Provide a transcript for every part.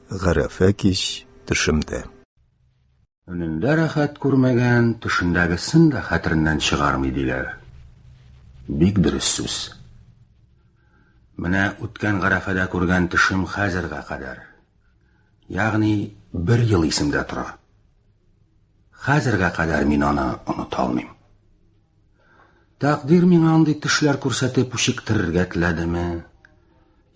Гарафа кич төшемдә. Önündə rəxət күрмәгән, төшендәгесен дә хәтереннән чыгармый диләр. Бик дөрес сүз. Менә үткән Гарафада күргән төшем хәзергә кадәр. Ягъни 1 ел исемдә тора. Хәзергә кадәр мин аны оныта алмыйм. Тәкъдир миңа андый төшләр күрсәтеп үчектерергә теләдеме?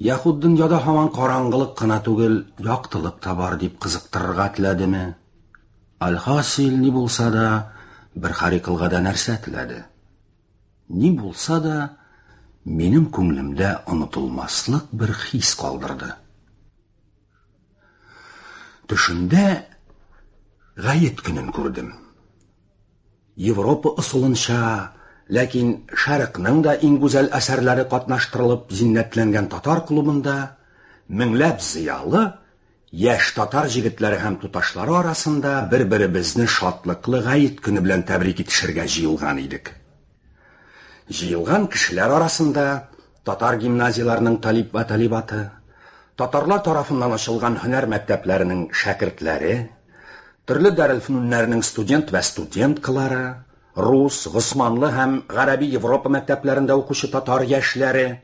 Яхуд дөньяда һаман караңгылык кына түгел, яктылык та бар дип кызыктырырга теләдеме? Алхасил ни булса да, бер харикылга да нәрсә теләде. Ни булса да, минем күңлемдә онытылмаслык бер хис калдырды. Төшендә гает көнен күрдем. Европа ысулынча, ләкин Шәрыкның да иң гүзәл әсәрләре катнаштырылып зиннәтләнгән татар клубында меңләп зыялы, яшь татар җегетләре һәм туташлары арасында бер-беребезне шатлыклы гает көне белән тәбрик итешергә җыелган идек. Җыелган кешеләр арасында татар гимназияләренең талиб ва талибаты, татарлар тарафыннан ачылган һөнәр мәктәпләренең шәкертләре, төрле дәрелфөннәрнең студент вә студенткалары, рус, госманлы һәм гарәби Европа мәктәпләрендә укучы татар яшьләре,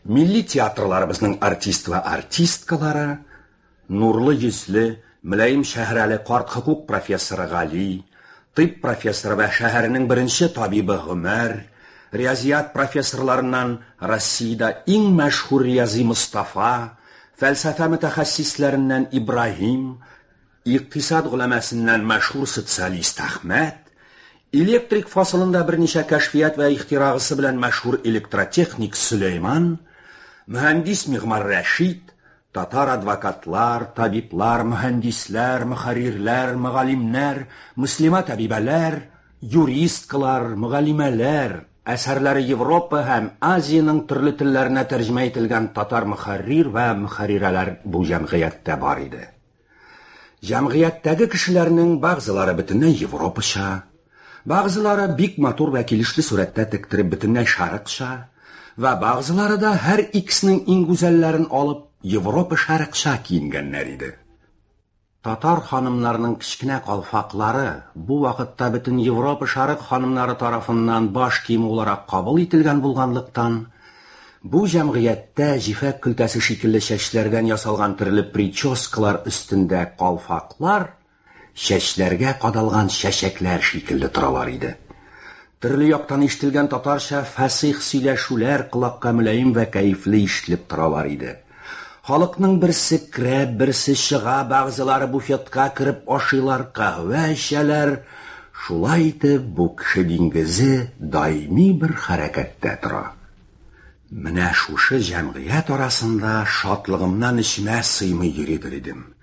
милли театрларыбызның артист вә артисткалары, нурлы йөзле, мөлаим шәһрәле карт хукук профессоры Гали, тиб профессоры вә шәһәренең беренче табибы Гомәр, риязият профессорларыннан Россиядә иң мәшһүр риязи Мустафа, фәлсәфә мөтәхәссисләреннән Ибраһим, иктисад гыйлемәсеннән мәшһүр социалист Әхмәт, электрик фасылында берничә кәшфият вә ихтирагысы белән мәшһүр электротехник Сөләйман, мөхәндис Мигъмар Рәшид, татар адвокатлар, табиблар, мөхәндисләр, мөхәррирләр, мөгаллимнәр, муслима табибәләр, юристкалар, мөгаллимәләр, әсәрләре Европа һәм Азияның төрле телләренә тәрҗемә ителгән татар мөхәррир вә мөхәррирәләр бу җәмгыятьтә бар иде. Җәмгыятьтәге кешеләрнең бәгъзеләре бөтенләй европача, бәгъзеләре бик матур вә килешле сурәттә тектереп бөтенләй шәрыкча, вә бәгъзеләре дә һәр икесенең иң гүзәлләрен алып Европа шәрыкча киенгәннәр иде. Татар ханымнарының кичкенә калфаклары бу вакытта бөтен Европа шәрык ханымнары тарафыннан баш киеме буларак кабул ителгән булганлыктан, бу җәмгыятьтә җифәк көлтәсе шикелле чәчләрдән ясалган төрле прическалар өстендә калфаклар чәчләргә кадалган чәчәкләр шикелле торалар иде. Төрле яктан ишетелгән татарча фасих сөйләшүләр колакка мөлаим вә кәефле ишетелеп торалар иде. Халыкның берсе керә, берсе чыга, бәгъзеләре буфетка кереп ашыйлар, кахвә эчәләр. Шулай итеп, бу кеше диңгезе даими бер хәрәкәттә тора. Менә шушы җәмгыять арасында шатлыгымнан эчемә сыймый йөридер идем.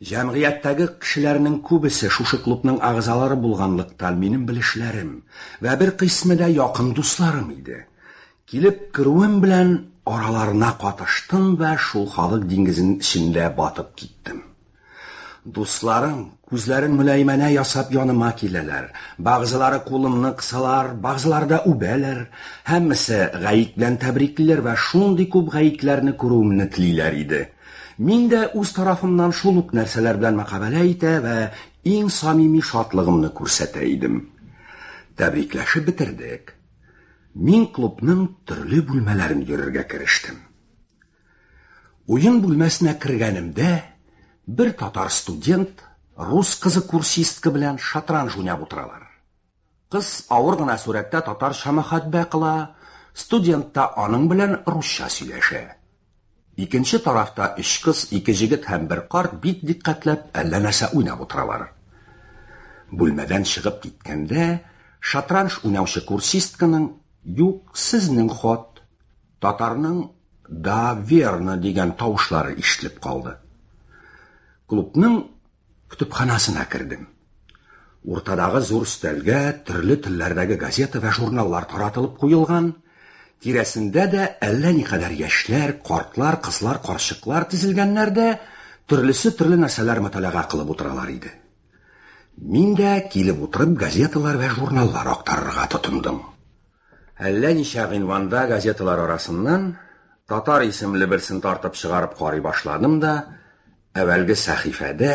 Җәмгыятьтәге кешеләрнең күбесе шушы клубның агзалары булганлыктан минем белешләрем вә бер кысмы да якын дусларым иде. Килеп керүем белән араларына катыштым вә шул халык диңгезенең эчендә батып киттем. Дусларым күзләрен мөлаимәнә ясап яныма киләләр, бәгъзеләре кулымны кысалар, бәгъзеләре дә үбәләр, һәммәсе гаит белән тәбриклиләр вә шундый күп гаитләрне күрүемне телиләр иде. Мин дә үз тарафымнан шул ук нәрсәләр белән мәкабәлә итә вә иң самими шатлыгымны күрсәтә идем. Тәбрикләшеп бетердек. Мин клубның төрле бүлмәләрен йөрергә керештем. Уен бүлмәсенә кергәнемдә бер татар студент рус кызы курсистка белән шатранж уйнап утыралар. Кыз авыр гына сурәттә татарча мәхәтбә кыла, студент та аның белән русча сөйләшә. Икенче тарафта 3 кыз, 2 җегет һәм бер карт бик диккәтләп әллә нәрсә уйнап утыралар. Бүлмәдән чыгып киткәндә, шатранж уйнаучы курсистканың "Юк, сезнең хат", татарның "Да, верно" дигән тавышлары ишетелеп калды. Клубның көтепханасына кердем. Уртадагы зур өстәлгә төрле телләрдәге газета вә журналлар таратылып куелган. Тирәсендә дә әллә никадәр яшьләр, картлар, кызлар, карчыклар тезелгәннәр дә төрлесе төрле нәрсәләр муталага кылып утыралар иде. Мин дә килеп утырып газеталар вә журналлар актарырга тотындым. Әллә ничә гыйнванда газеталар арасыннан татар исемле берсен тартып чыгарып карый башладым да Әвәлге сәхифәдә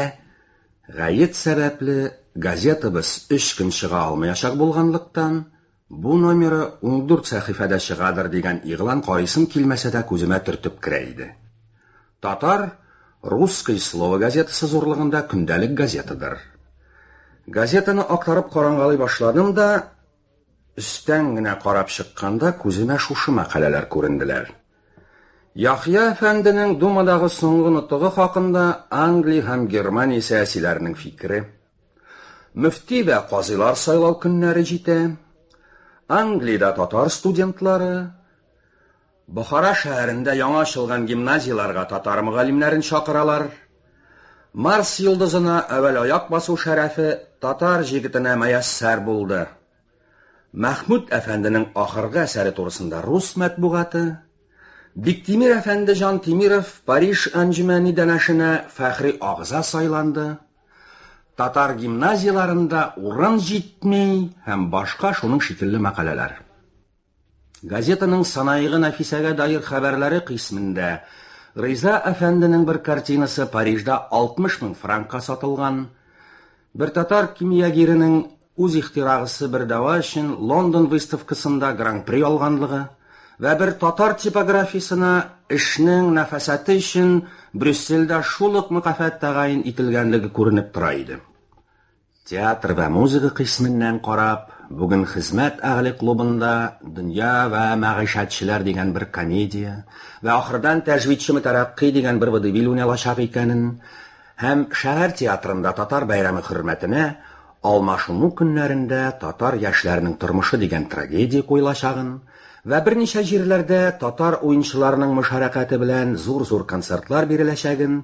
гает сәбәпле газетабыз 3 көн чыга алмаячак булганлыктан, бу номеры 14 сәхифәдә чыгадыр дигән игълан карыйсым килмәсә дә күземә төртеп керә иде. Татар «Русское слово» газетасы зурлыгында көндәлек газетадыр. Газетаны актарып карангалый башладым да, өстән генә карап чыкканда күземә шушы мәкаләләр күренделәр. Яхья әфәнденең Думадагы соңгы нутыгы хакында Англия һәм Германия сәясиләренең фикере. Мөфти вә казыйлар сайлау көннәре җитә. Англиядә татар студентлары, Бохара шәһәрендә яңа ачылган гимназияларга татар мөгаллимнәрен чакыралар. Марс йолдызына әвәл аяк басу шәрәфе татар җигетенә маяссәр булды. Мәхмүд әфәнденең ахыргы әсәре турысында рус матбугаты, Биктимир әфәнде Жан Тимиров Париж әнҗүмәни дәнәшенә фәхри агза сайланды. Татар гимназияларында урын җитмей һәм башка шуның шикелле мәкаләләр. Газетаның санаигы Нәфисәгә даир хәбәрләре кысмында Риза әфәнденең бер картинасы Парижда 60 000 франкка сатылган. Бер татар кимиягиренең үз ихтирагысы бер дәва өчен Лондон выставкасында гран-при алганлыгы вә бер татар типографиясына эшнең нәфәсәте өчен Брюссельдә шул ук мөкафәт тәгаен ителгәнлеге күренеп тора иде. Театр вә музыка кысмыннан карап, бүген хезмәт әгъле клубында Дөнья вә мәгышәтчеләр дигән бер комедия вә ахырдан Тәҗвидче мутараккый дигән бер водевиль уйналачак икәнен һәм шәһәр театрында татар бәйрәме хөрмәтенә алмашыну көннәрендә татар яшьләренең тормышы дигән трагедия куелачагын вә берничә җирләрдә татар уенчыларының мөшәрәкәте белән зур-зур концертлар биреләчәген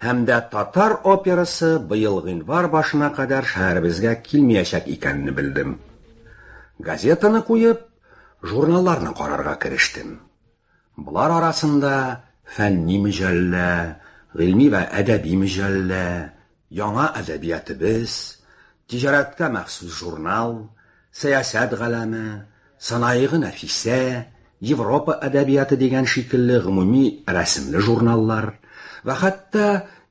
һәм дә татар операсы быел гыйнвар башына кадәр шәһәребезгә килмәячәк икәнне белдем. Газетаны куеп, журналларны карарга керештем. Булар арасында фәнни мөҗәллә, гыйльми вә әдәби мөҗәллә, яңа әдәбиятыбыз, тиҗаратка махсус журнал, сәясәт галәме, санаигы Нәфисә, Европа әдәбияты дигән шикелле гомуми рәсемле журналлар вә хәтта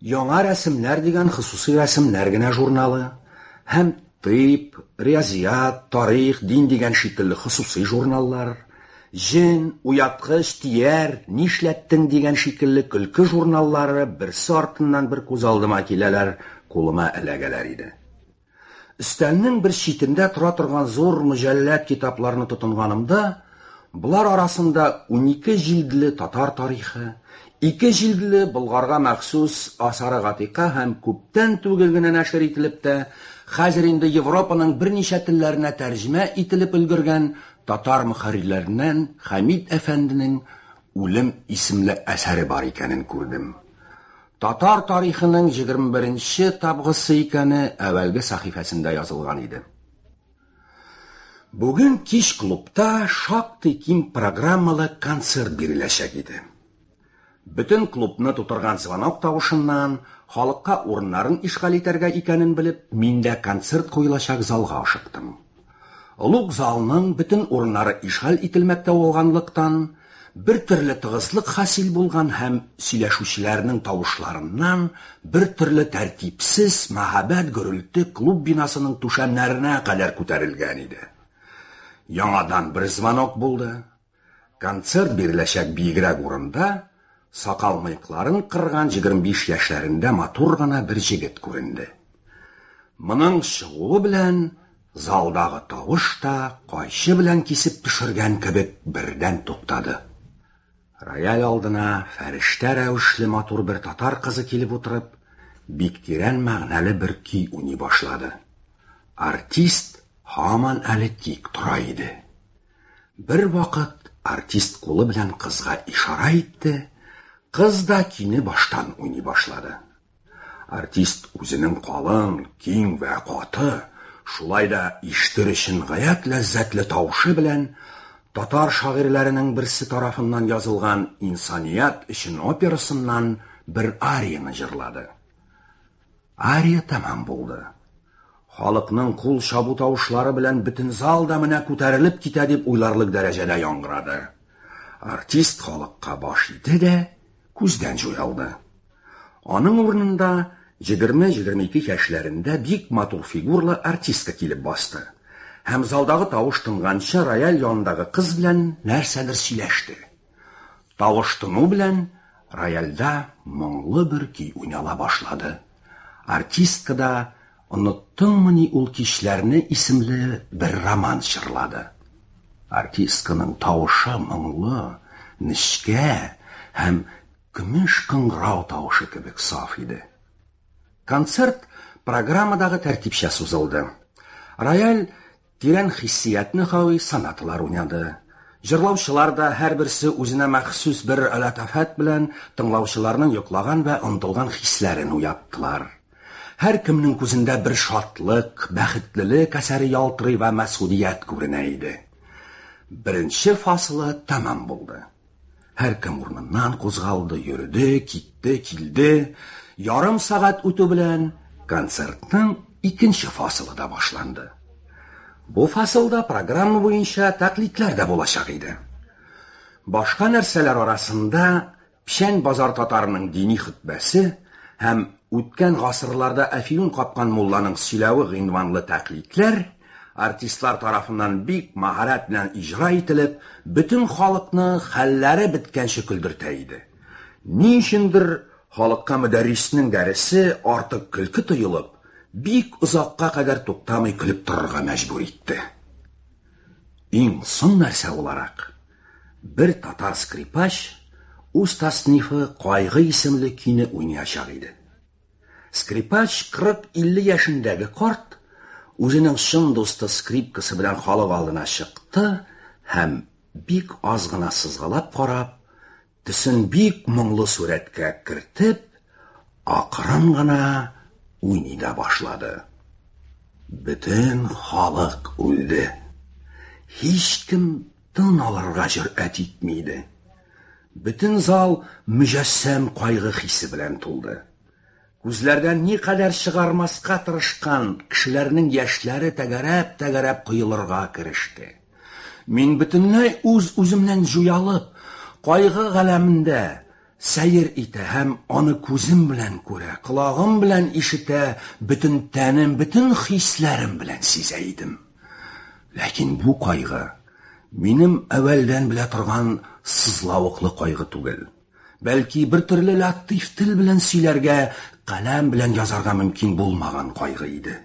яңа рәсемнәр дигән хусусый рәсемнәр генә журналы һәм тип, риязият, тарих, дин дигән шикелле хусусый журналлар, җен, уяткыч, тияр, нишләттең дигән шикелле көлке журналлары берсе артыннан бер күз алдыма киләләр, кулыма эләгәләр иде. Өстәлнең бер читендә тора торган зур мөҗәлләд китапларны тотынганымда, булар арасында 12 җилдле татар тарихы, 2 җилдле Болгарга махсус асары гатика һәм күптән түгел генә нәшер ителеп тә, хәзер инде Европаның берничә телләренә тәрҗемә ителеп өлгергән татар мөхәррирләреннән Хәмид әфәнденең Үлем исемле әсәре бар икәнен күрдем. Татар тарихының 21-нче табгысы икәне әвәлге сәхифәсендә язылган иде. Бүген кич клубта шактый киң программалы концерт биреләчәк иде. Бөтен клубны тутырган звонок тавышыннан халыкка урыннарын ишгал итәргә икәнен белеп, мин дә концерт куелачак залга ашыктым. Улуг залның бөтен урыннары ишгал ителмәктә булганлыктан, бер төрле тыгызлык хасил булган һәм сөйләшүчеләрнең тавышларыннан бер төрле тәртипсез мәхәббәт гөрелте клуб бинасының түшәмнәренә кадәр күтәрелгән иде. Яңадан бер звонок булды. Концерт биреләчәк бигрәк урында сакал мыйкларын кырган 25 яшьләрендә матур гына бер җегет күренде. Моның чыгуы белән залдагы тавыш та кайчы белән кисеп төшергән кебек бердән туктады. Рояль алдына фәрештә рәвешле матур бер татар кызы килеп утырып, бик тирән мәгънәле бер көй уйный башлады. Артист һаман әле тик тора иде. Бер вакыт артист кулы белән кызга ишара итте, кыз да көйне баштан уйный башлады. Артист үзенең калын, киң вә каты, шулай да ишетер өчен гаять ләззәтле тавышы белән татар шагыйрьләренең берсе тарафыннан язылган «Инсаният өчен» операсыннан бер арияны җырлады. Ария тәмам булды. Халыкның кул чабу тавышлары белән бөтен зал да менә күтәрелеп китә дип уйларлык дәрәҗәдә яңгырады. Артист халыкка баш иде дә күздән җуялды. Аның урынында 20-22 яшьләрендә бик матур фигурлы артистка килеп басты. Һәм залдагы тавыш тынганчы рояль янындагы кыз белән нәрсәдер сөйләште. Тавыш тыну белән рояльдә моңлы бер көй уйнала башлады. Артистка да «Оныттыңмыни ул кичләрне» исемле бер роман чырлады. Артистканың тавышы моңлы, нечкә һәм көмеш кыңгырау тавышы кебек саф иде. Концерт программадагы тәртипчә сузылды. Рояль тирән хиссиятны хавый санатлар уйнады. Җырлаучылар да һәрберсе үзенә махсус бер латафат белән тыңлаучыларның йоклаган ва онытылган хисләрен уяттылар. Һәр кемнең күзендә бер шатлык, бәхетлелек әсәре ялтырый ва мәсгудият күренә иде. Беренче фасылы тәмам булды. Һәр кем урыныннан кузгалды, йөрде, китте, килде. Ярым сагать үтү белән концертның икенче фасылы да башланды. Бу фасылда программа буенча тәклитләр дә булачак иде. Башка нәрсәләр арасында Пишән базар татарының дини хутбәсе һәм үткән гасырларда әфиюн капкан мулланың сөйләве гыйнванлы тәклитләр артистлар тарафыннан бик маһарәт белән иҗра ителеп, бөтен халыкны хәлләре беткәнче көлдертә иде. Ни өчендер халыкка мөдәрриснең дәресе артык көлке тоелып, бик озакка кадәр туктамый көлеп торырга мәҗбүр итте. Иң соң нәрсә буларак, бер татар скрипач үз таснифы «Кайгы» исемле көйне уйнаячак иде. Скрипач 40-50 яшендәге карт үзенең чын дусты скрипкасы белән халык алдына чыкты һәм бик аз гына сызгалап карап, төсен бик моңлы сурәткә кертеп, акрын гына уйный да башлады. Бөтен халык үлде. Һич кем тын алырга җөрьәт итмиде. Бөтен зал müҗәссәм кайгы хисе белән тулды. Күзләрдән никадәр чыгармаска тырышкан кешеләрнең яшьләре тәгәрәп коелырга кереште. Мин бөтенләй үземнән җуялып, кайгы галәмендә сәйр итә һәм аны күзем белән күрә, колагым белән ишетә, бөтен тәнем, бөтен хисләрем белән сизә идем. Ләкин бу кайгы минем әвәлдән белә торган сызлавыклы кайгы түгел. Бәлки бер төрле латиф тел белән сөйләргә, каләм белән язарга мөмкин булмаган кайгы иде.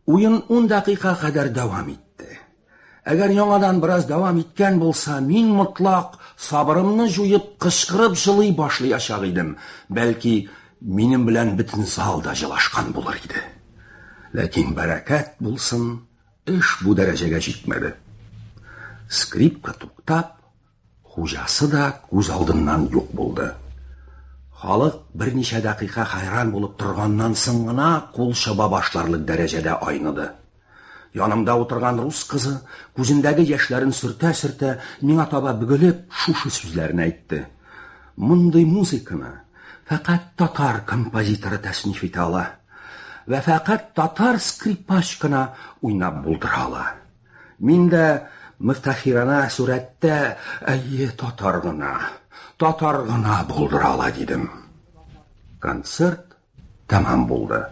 Уен 10 дакыйка кадәр дәвам итте. Әгәр яңадан бераз дәвам иткән булса, мин мотлак сабырымны җуеп, кычкырып җылый башлаячак идем. Бәлки минем белән бөтен зал да җылашкан булыр иде. Ләкин бәрәкәт булсын, эш бу дәрәҗәгә җитмәде. Скрипка туктап, хуҗасы да күз алдыннан юк булды. Халык берничә дакыйка хайран булып торганнан соң гына кул чаба башларлык дәрәҗәдә айныды. Янымда утырган рус кызы күзендәге яшьләрен сөртә-сөртә миңа таба бөгелеп шушы сүзләрне әйтте. Мондый музыканы фақат татар композиторы тәсниф итә ала ва фақат татар скрипач кына уйнап булдыра ала. Мин дә мифтахирана сүрәттә әйе татар гына булдыра ала дидем. Концерт тәмам булды.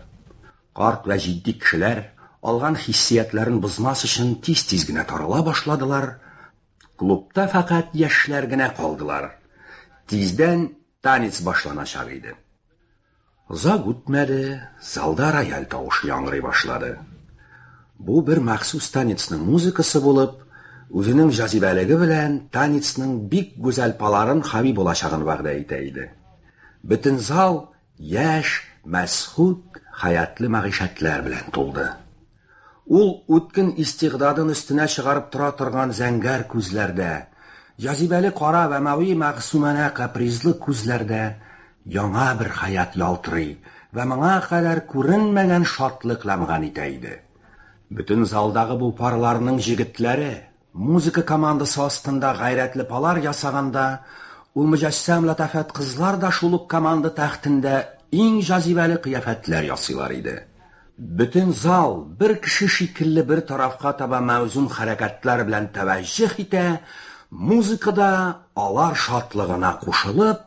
Карт ва җитди кешеләр алган хиссиятларын бозмас өчен тиз-тиз генә тарала башладылар. Клубта фақат яшьләр генә калдылар. Тиздән танец башланачак иде. Озак үтмәде, залда рояль тавышы яңгырый башлады. Бу бер махсус танецның музыкасы булып, үзенең җазибәлеге белән танецның бик гүзәл паларын хаби булачагын вәгъдә итә иде. Бөтен зал яшь, мәсхүд, хаятлы мәгъишәтләр белән тулды. Ул үткен истигъдадын өстенә чыгарып тора торган зәңгәр күзләрдә, җазибәле кара ва мави мәгъсуманә капризлы күзләрдә яңа бер хаят ялтырый ва моңа кадәр күренмәгән шатлык ләмган итә иде. Бөтен залдагы бу парларның җегетләре музыка командасы астында гайрәтле палар ясаганда, ул müҗәссәм латафат кызлар да шул ук команда тәхтендә иң җазибәле кыяфәтләр ясыйлар иде. Бөтен зал бер кеше шикелле бер тарафка таба мәүзүн хәрәкәтләр белән тәвәҗҗүһ итә, музыкада алар шатлыгына кушылып,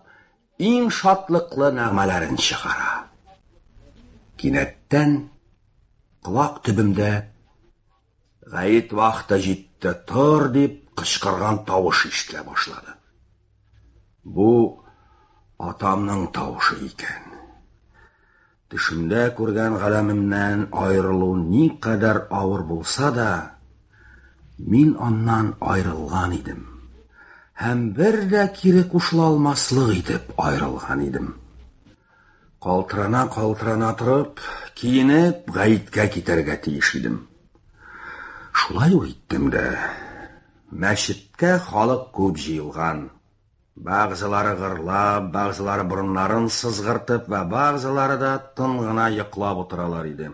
иң шатлыклы нәгъмәләрен чыгара. Кинәттән колак төбемдә "Гаит вакыты җитте, тор" дип кычкырган тавыш ишетелә башлады. Бу атамның тавышы икән. Төшемдә күргән галәмемнән аерылу никадәр авыр булса да, мин аннан аерылган идем. Һәм бер дә кире кушыла алмаслык итеп аерылган идем. Калтырана торып, киенеп, гаиткә китәргә тиеш идем. Шулай ук иттем дә. Мәчеткә халык күп җыелган. Бәгъзеләре гырлап, бәгъзеләре борыннарын сызгыртып ва бәгъзеләре дә тын гына йоклап утыралар иде.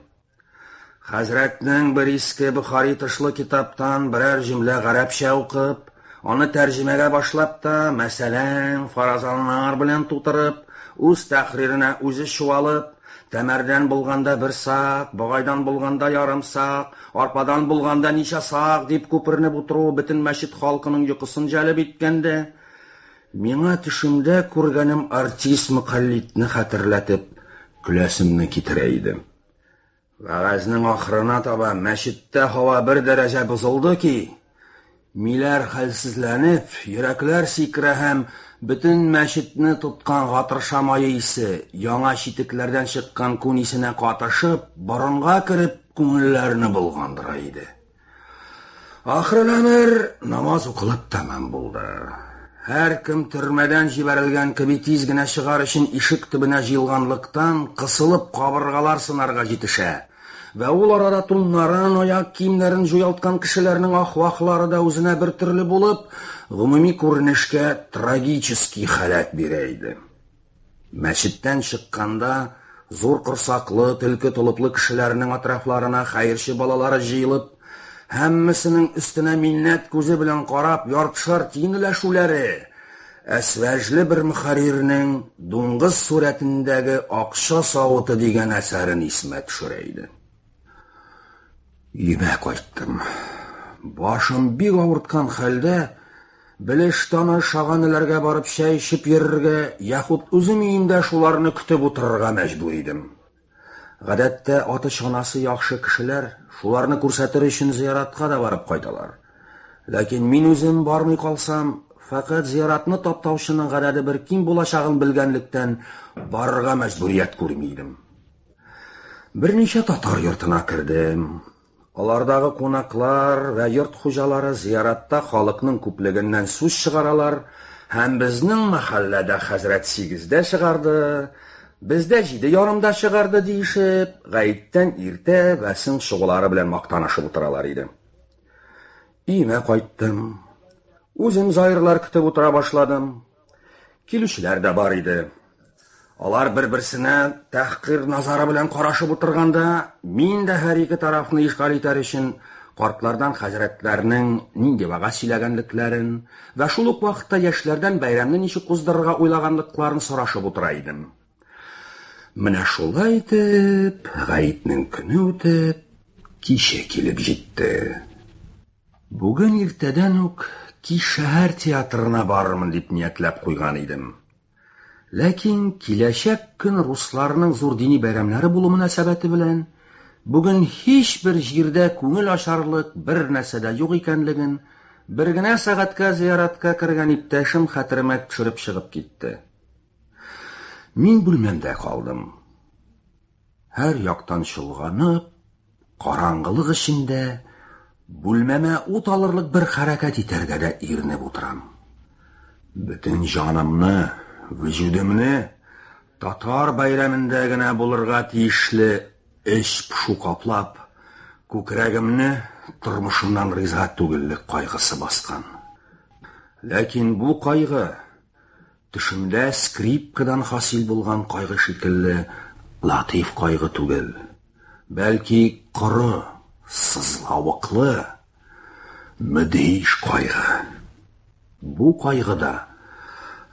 Хәзрәтнең бер иске Бухари тышлы китаптан берәр җөмлә гарәпчә укып, аны тәрҗемәгә башлап та, мәсәлән, фаразалар белән тутырып, үз тәхриренә үзе чуалып, тәмәрдән булганда бер сак, багайдан булганда ярым сак, арпадан булганда ничә сак дип күпернеп утыру бөтен мәчет халкының йокысын җәлеп иткәндә, миңа төшемдә күргәнем артист мөхәллитне хәтерләтеп, көләсемне китерә иде. Вәгазьнең ахырына таба мәчеттә һава бер дәрәҗә бозылды ки, миләр хәлсезләнеп, йөрәкләр сикерә һәм бөтен мәчетне тоткан гатыр шамае исе, яңа читекләрдән чыккан күн исенә катышып, борынга кереп, күңелләрне булгандыра иде. Ахыры намаз укылып тәмам булды. Һәркем төрмәдән җибәрелгән кеби тиз генә чыгар өчен ишек төбенә җыелганлыктан, кысылып кабыргалар сынарга җитешә. Вә ул арада туннарын, аяк киемнәрен җуялткан кешеләрнең ахвахлары да үзенә бер төрле булып, гомуми күренешкә трагический халәт бирә иде. Мәчеттән чыкканда, зур корсаклы, төлке толыплы кешеләрнең атрафларына хәерче балалары җыелып, һәммәсенең өстенә миннәт күзе белән карап, яртышар тиңләшүләре, әсвәҗле бер мөхәррирнең дуңгыз сурәтендәге акча савыты дигән әсәрен исмә төшерә иде. Өемә кайттым. Башым бик авырткан хәлдә, белеш-таныш шаганәләргә барып чәй эчеп йөрергә, яхуд үзем өемдә шуларны көтеп утырырга мәҗбүр идем. Гадәттә, аты чанасы яхшы кешеләр шуларны күрсәтер өчен зияратка да барып кайталар. Ләкин мин үзем бармый калсам, фақат зияратны таптаучының гадәде бер ким булачагын белгәнлектән барырга мәҗбүрият күрми идем. Берничә татар йортына кердем. Алардагы кунаклар ва йорт хуҗалары зияратта халыкның күплегеннән сүз чыгаралар, һәм безнең мәхәлләдә хәзрәт 8дә чыгарды, бездә 7:30 чыгарды диешеп, гаиттән иртә ва соң шугылары белән мактанышып утыралар иде. Өемә кайттым. Үзем зайырлар көтеп утыра башладым. Килүчеләр дә бар иде. Алар бер-берсенә тәхкир назары белән карашып утырганда, мин дә һәр ике тарафны ишгал итәр өчен картлардан хәзрәтләрнең нинди вага сөйләгәнлекләрен ва шул ук вакытта яшьләрдән бәйрәмне ничек уздырырга уйлаганлыкларын сорашып утыра идем. Менә шулай итеп, гаитнең көне үтеп, кичә килеп җитте. Бүген иртәдән үк кич шәһәр театрына барырмын дип ниятләп куйган идем. Ләкин киләчәк көн русларның зур дини бәйрәмнәре булу мөнәсәбәте белән бүген һичбер җирдә күңел ачарлык бер нәрсә дә юк икәнлеген бер генә сәгатькә зияратка кергән иптәшем хәтеремә төшереп чыгып китте. Мин бүлмәмдә калдым. Һәр яктан чолганып, караңгылык эчендә бүлмәмә ут алырлык бер хәрәкәт итәргә дә иренеп утырам. Бөтен җанымны, вөҗүдемне татар бәйрәмендә генә булырга тиешле эч пушу каплап, күкрәгемне тормышымнан риза түгеллек кайгысы баскан. Ләкин бу кайгы төшемдә скрипкадан хасил булган кайгы шикелле латиф кайгы түгел, бәлки коры, сызлавыклы, мөдһиш кайгы. Бу кайгыда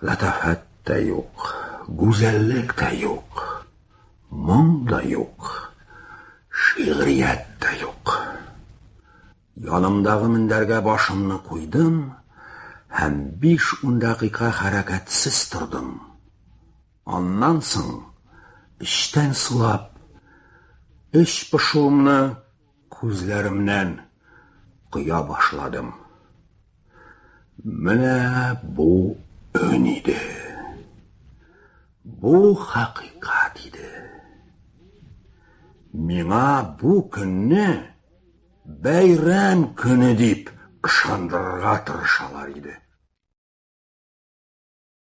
латафат та юк, гүзәллек тә юк, моң да юк, шигърият та юк. Янымдагы мендәргә башымны куйдым һәм 5-10 дакыйка хәрәкәтсез тордым. Аннан соң іштен сылап, іш пышуымны күзләремнән кыя башладым. Менә бу өн иде. Бу хакыйкат иде. Миңа бу көнне бәйрәм көне дип ышандырырга тырышалар иде.